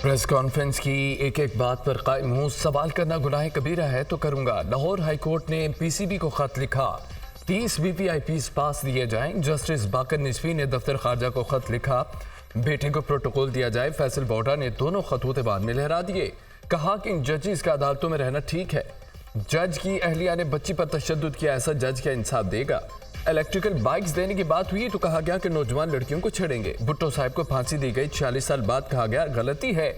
Press conference की एक एक बात पर कायम हूँ। सवाल करना गुनाह कबीरा है तो करूंगा। लाहौर हाई कोर्ट ने पीसीबी को खत लिखा, 30 वीवीआईपीज पास दिए जाएं। जस्टिस बाकर निजफी ने दफ्तर खारजा को खत लिखा, बेटे को प्रोटोकॉल दिया जाए। फैसल बोडा ने दोनों खतूत बाद में लहरा दिए, कहा कि इन जजेस का अदालतों में रहना ठीक है। जज की अहलिया ने बच्ची पर तशद्दुद किया, ऐसा जज क्या इंसाफ देगा। इलेक्ट्रिकल बाइक्स देने की बात हुई तो कहा गया कि नौजवान लड़कियों को छेड़ेंगे। भुट्टो साहब को फांसी दी गई, 46 साल बाद कहा गया गलती है।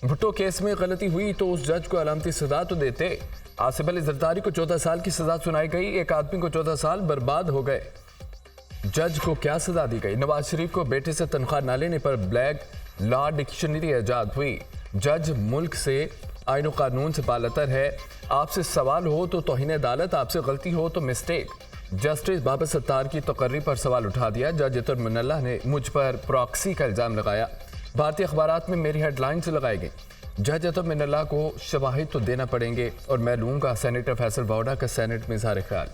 भुट्टो केस में गलती हुई तो उस जज को अलामती सजा तो देते। आसिफ अली जरदारी को 14 साल की सजा सुनाई गई, एक आदमी को 14 साल बर्बाद हो गए। जज को क्या सजा दी गई। नवाज शरीफ को बेटे से तनख्वाह न लेने पर ब्लैक लॉ डिक्शनरी ईजाद हुई। जज मुल्क से आईन और कानून से बालतर है। आपसे सवाल हो तो तौहीन अदालत, आपसे गलती हो तो मिस्टेक। जस्टिस बाबर सत्तार की तकर्री पर सवाल उठा दिया। जज अतर मिनल्ला ने मुझ पर प्रॉक्सी का इल्ज़ाम लगाया। भारतीय अखबारात में मेरी हेडलाइंस लगाई गई। जज अतर मिनल्ला को शवाहिद तो देना पड़ेंगे और मैं लूँगा सेनेटर फैसल बोडा का सेनेट में इज़हार ख्याल।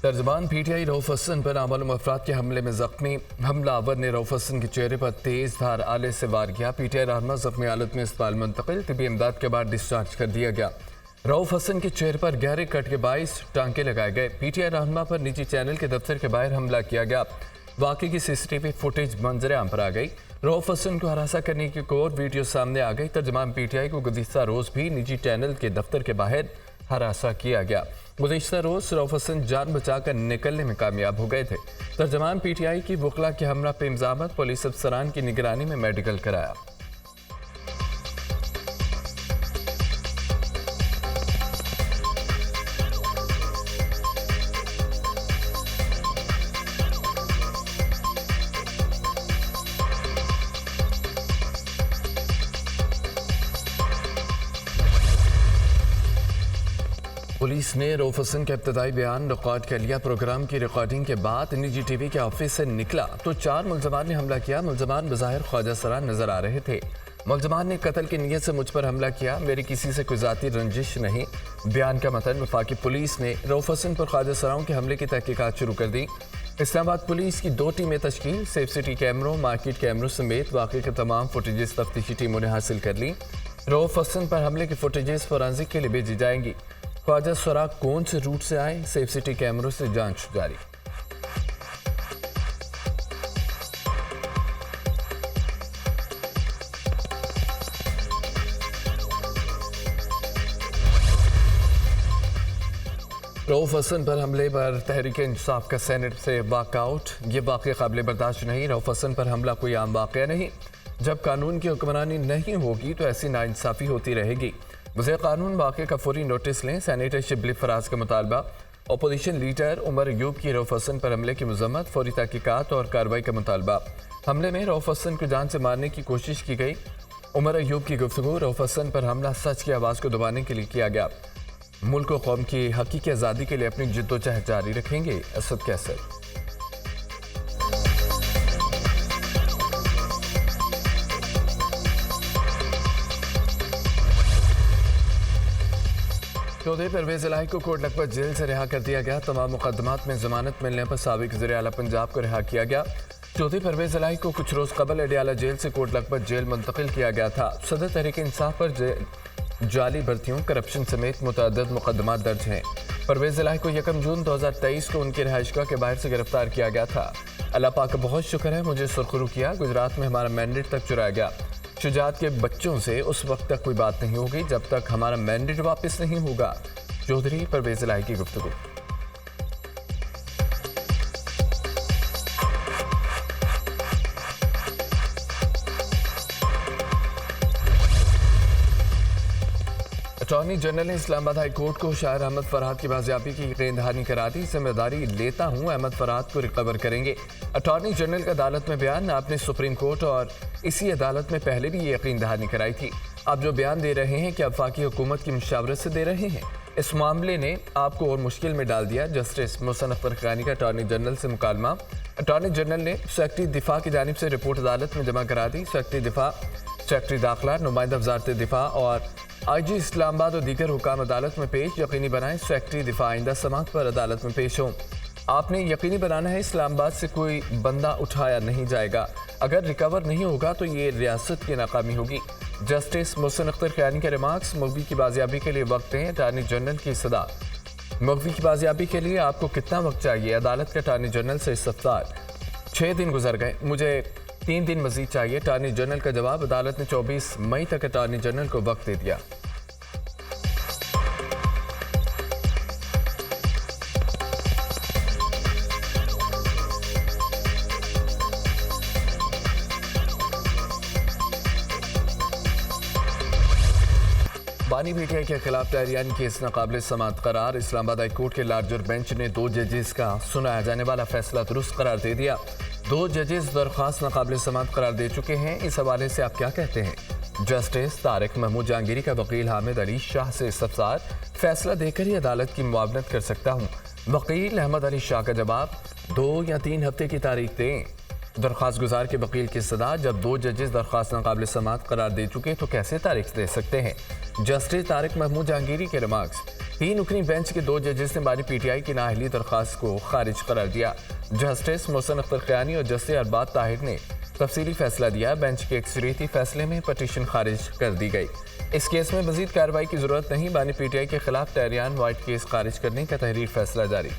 तर्जमान पीटीआई रऊफ हसन पर नामालूम अफराद के हमले में जख्मी। हमलावर ने रऊफ हसन के चेहरे पर तेज धार आले से वार किया। पीटीआई रहनुमा जख्मी हालत में अस्पताल मुंतकिल, तिबी इमदाद के बाद डिस्चार्ज कर दिया गया। रऊफ हसन के चेहरे पर गहरे कट के 22 टांके लगाए गए। पीटीआई रहनुमा पर निजी चैनल के दफ्तर के बाहर हमला किया गया। वाकई की सीसीटीवी फुटेज मंजर आम पर आ गई। रऊफ हसन को हरासा करने की एक और वीडियो सामने आ गई। तर्जमान पीटीआई को गुज़िश्ता रोज भी निजी चैनल के दफ्तर के बाहर हरासा किया गया। गुज़िश्ता रोज रऊफ हसन जान बचाकर निकलने में कामयाब हो गए थे। तर्जमान पीटीआई की वकला के हमरा पे इल्ज़ामत, पुलिस अफसरान की निगरानी में मेडिकल कराया। पुलिस ने रऊफ हसन का इब्तदाई बयान रिकॉर्ड कर लिया। प्रोग्राम की रिकॉर्डिंग के बाद निजी टीवी के ऑफिस से निकला तो 4 मुलजमान ने हमला किया। मुलजमान बज़ाहिर ख्वाजा सरान नजर आ रहे थे। मुलजमान ने कत्ल की नीयत से मुझ पर हमला किया, मेरी किसी से कोई ज़ाती रंजिश नहीं। बयान का मतन, वफाकी पुलिस ने रऊफ हसन पर ख्वाजा सराओं के हमले की तहकीकात शुरू कर दी। इस्लामाबाद पुलिस की 2 टीमें तश्कील, सेफ सिटी कैमरों, मार्केट कैमरों समेत वाक़े के तमाम फुटेजेस तफ्तीशी टीमों ने हासिल कर ली। रऊफ हसन पर हमले की फुटेजेस फोरेंसिक के लिए भेजी जाएंगी। ख्वाजा सरा कौन से रूट से आए, सेफ सिटी कैमरों से जांच जारी। रऊफ हसन पर हमले पर तहरीक इंसाफ का सेनेट से वॉकआउट। ये वाक़या काबिल बर्दाश्त नहीं। रऊफ हसन पर हमला कोई आम वाक़या नहीं। जब कानून की हुक्मरानी नहीं होगी तो ऐसी नाइंसाफ़ी होती रहेगी। वज़ीर कानून वाक़े का फौरी नोटिस लें। सेनेटर शिबली फराज का मुतालबा। अपोजिशन लीडर उमर अयूब की रऊफ हसन पर हमले की मज़म्मत, फौरी तहकीकात और कार्रवाई का मुतालबा। हमले में रऊफ हसन को जान से मारने की कोशिश की गई। उमर अयूब की गुफ्तगू, रऊफ हसन पर हमला सच की आवाज़ को दबाने के लिए किया गया। मुल्क और कौम की हकीकी आज़ादी के लिए अपनी जिद्दोजहद जारी रखेंगे, असद कैसर। चौधरी परवेज इलाही को कोट लखपत जेल से रिहा कर दिया गया। तमाम मुकदमात में जमानत मिलने पर साबिक वज़ीर आला पंजाब को रिहा किया गया। चौधरी परवेज इलाही को कुछ रोज़ कबल अडियाला जेल से कोट लखपत जेल मुंतकिल किया गया था। सदर तहरीक इंसाफ पर जाली भर्तियों, करप्शन समेत मुतअद्दिद मुकदमात दर्ज हैं। परवेज इलाही को 1 जून 2023 को उनकी रिहाइशगाह के बाहर से गिरफ्तार किया गया था। अल्लाह पाक का बहुत शुक्र है मुझे सुरखरू किया। गुजरात में हमारा मैंडेट तक चुराया गया। शुजात के बच्चों से उस वक्त तक कोई बात नहीं होगी जब तक हमारा मैंडेट वापस नहीं होगा। चौधरी परवेज इलाही की गुफ्तगू। अटॉर्नी जनरल ने इस्लामाबाद हाई कोर्ट को शायर अहमद फरहाद की बाजियाबी की यकीन दहानी करा दी। जिम्मेदारी लेता हूं, अहमद फरहाद को रिकवर करेंगे। अटॉर्नी जनरल का अदालत में बयान, आपने सुप्रीम कोर्ट और इसी अदालत में पहले भी ये यकीन दहानी कराई थी। आप जो बयान दे रहे हैं कि वफाकी हुकूमत की मुशावरत से दे रहे हैं, इस मामले ने आपको और मुश्किल में डाल दिया। जस्टिस मोहसिन अख्तर खानी का अटॉर्नी जनरल से मुकालमा। अटॉर्नी जनरल ने सेक्रेटरी दिफा की जानिब से रिपोर्ट अदालत में जमा करा दी। सेक्रेटरी दिफा सेक्रेटरी दाखिला, नुमाइंदा वजारत दिफा और IG इस्लामाबाद और दीगर हुकाम अदालत में पेश। यकीनी बनाएं सेक्रेटरी दिफा आइंदा समात पर अदालत में पेश हों। आपने यकीनी बनाना है इस्लामाबाद से कोई बंदा उठाया नहीं जाएगा। अगर रिकवर नहीं होगा तो ये रियासत की नाकामी होगी। जस्टिस मोहसिन अख्तर खयानी के रिमार्क्स। मुगवी की बाजियाबी के लिए वक्त दें, अटार्नी जनरल की सदा। मुगवी की बाजियाबी के लिए आपको कितना वक्त चाहिए? अदालत के अटार्नी जनरल से इस्तफसार। 6 दिन गुजर गए, मुझे 3 दिन मजीद चाहिए। अटार्नी जनरल का जवाब। अदालत ने 24 मई तक अटार्नी जनरल को वक्त दे दिया। बानी पीटीआई के खिलाफ तहरीयान केस नाकाबिल समाअत करार। इस्लामाबाद हाई कोर्ट के लार्जर बेंच ने 2 जजेस का सुनाया जाने वाला फैसला दुरुस्त करार दे दिया। 2 जजेस दरख्वास्त नाकाबिल समाअत करार दे चुके हैं। इस हवाले से आप क्या कहते हैं? जस्टिस तारिक महमूद जहांगीरी का वकील हामिद अली शाह से इस्तफसार। फैसला देकर ही अदालत की मुआवनत कर सकता हूँ। वकील अहमद अली शाह का जवाब। 2 या 3 हफ्ते की तारीख दें। दरख्वास्त गुजार के वकील की सदा। जब 2 जजेस दरख्वास्त नाकाबिल समाअत करार दे चुके तो कैसे तारीख दे सकते हैं? जस्टिस तारिक महमूद जहांगीरी के रिमार्क्स। 3 रुकनी बेंच के 2 जजेस ने बानी पीटीआई की नाअहली दरख्वास्त को खारिज करार दिया। जस्टिस मोहसिन अख्तर खयानी और जस्टिस अरबाज ताहिर ने तफसीली फैसला दिया। बेंच के अक्सरियती फैसले में पटिशन खारिज कर दी गई। इस केस में मजीद कार्रवाई की जरूरत नहीं। बानी पीटीआई के खिलाफ तहरीयान वाइट केस खारिज करने का तहरीर फैसला जारी।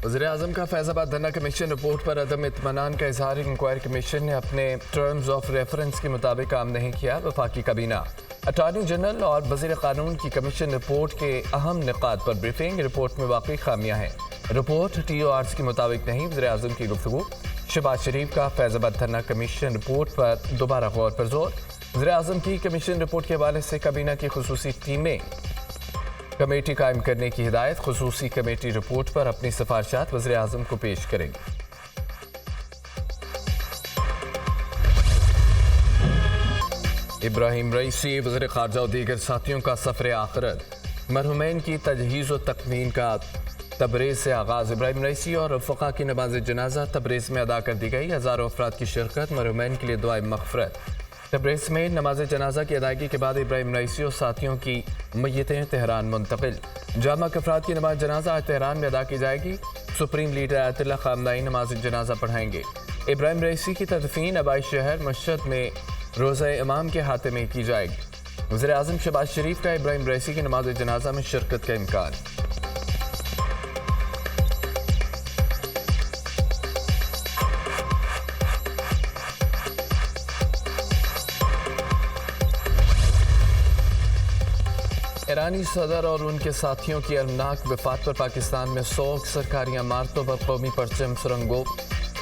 वज़ीर-ए-आज़म का फैज़ाबाद धरना कमीशन रिपोर्ट पर अदम इत्मीनान का इजहार। इंक्वायरी कमीशन ने अपने टर्म्स ऑफ रेफरेंस के मुताबिक काम नहीं किया। वफाकी काबीना, अटॉर्नी जनरल और वज़ीर कानून की कमीशन रिपोर्ट के अहम निकात पर ब्रीफिंग। रिपोर्ट में वाकई खामियां हैं। रिपोर्ट TORs के मुताबिक नहीं। वज़ीर-ए-आज़म की गुफ्तगू। शहबाज शरीफ का फैज़ाबाद धरना कमीशन रिपोर्ट पर दोबारा गौर पर जोर। वज़ीर-ए-आज़म की कमीशन रिपोर्ट के हवाले से काबीना की खुसूसी टीमें कमेटी कायम करने की हिदायत। खुसूसी कमेटी रिपोर्ट पर अपनी सिफारिशात वज़ीर-ए-आज़म को पेश करेगी। इब्राहिम रईसी, वज़ीर ख़ारजा और दीगर साथियों का सफ़र आखिरत। मरहुमैन की तजहीज़ व तकमीन का तबरेज़ से आगाज़। इब्राहिम रईसी और रफ़क़ा की नमाज जनाजा तबरेज़ में अदा कर दी गई। हज़ारों अफराद की शिरकत। मरहुमैन के लिए दुआए मग़फ़िरत। तबरेज़ में नमाज जनाजा की अदायगी के बाद इब्राहिम रईसी और साथियों की मय्यतें तेहरान मुंतकिल। जामा के अफराद की नमाज जनाजा आज तेहरान में अदा की जाएगी। सुप्रीम लीडर आयतुल्लाह ख़ामनई नमाज जनाजा पढ़ाएंगे। इब्राहिम रईसी की तदफीन आबाई शहर मस्जिद में रोज़ा इमाम के हाथे में की जाएगी। वज़ीर-ए-आज़म शहबाज शरीफ का इब्राहिम रईसी की नमाज जनाजा में शिरकत का इम्कान। ईरानी सदर और उनके साथियों की अलमनाक वफात पर पाकिस्तान में सोग। सरकारी इमारतों पर कौमी परचम सुरंगो।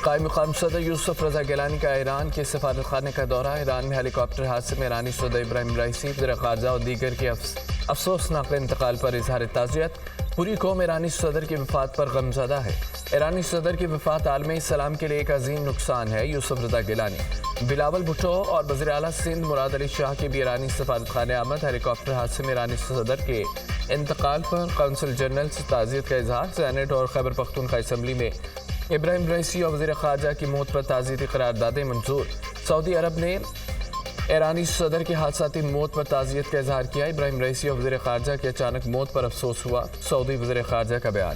कायम मुकाम सदर यूसुफ रजा गिलानी का ईरान के सफारत खाने का दौरा। ईरान में हेलीकॉप्टर हादसे में ईरानी सदर इब्राहिम रईसी, वज़ीर ख़ारजा और दीगर के अफसोसनाक इंतकाल पर इजहार ताज़ियत। पूरी कौम ईरानी सदर की वफात पर गमज़दा है। ईरानी सदर की वफात आलमी इस्लाम के लिए एक अजीम नुकसान है। यूसुफ रजा गिलानी। बिलावल भुट्टो और वज़ीर आला सिंध मुराद अली शाह की भी ईरानी सफारत खाने आमद। हेलीकॉप्टर हादसे में ईरानी सदर के इंतकाल पर कौंसल जनरल से ताज़ियत का इजहार। सेनेट और खैबर पख्तूनख्वा असम्बली में इब्राहिम रईसी और वज़ीर ख़ारजा की मौत पर ताज़ियती करारदादें मंजूर। सऊदी अरब ने ईरानी सदर की हादसाती मौत पर ताज़ियत का इजहार किया। इब्राहिम रईसी और वज़ीर ख़ारजा की अचानक मौत पर अफसोस हुआ। सऊदी वज़ीर ख़ारजा का बयान।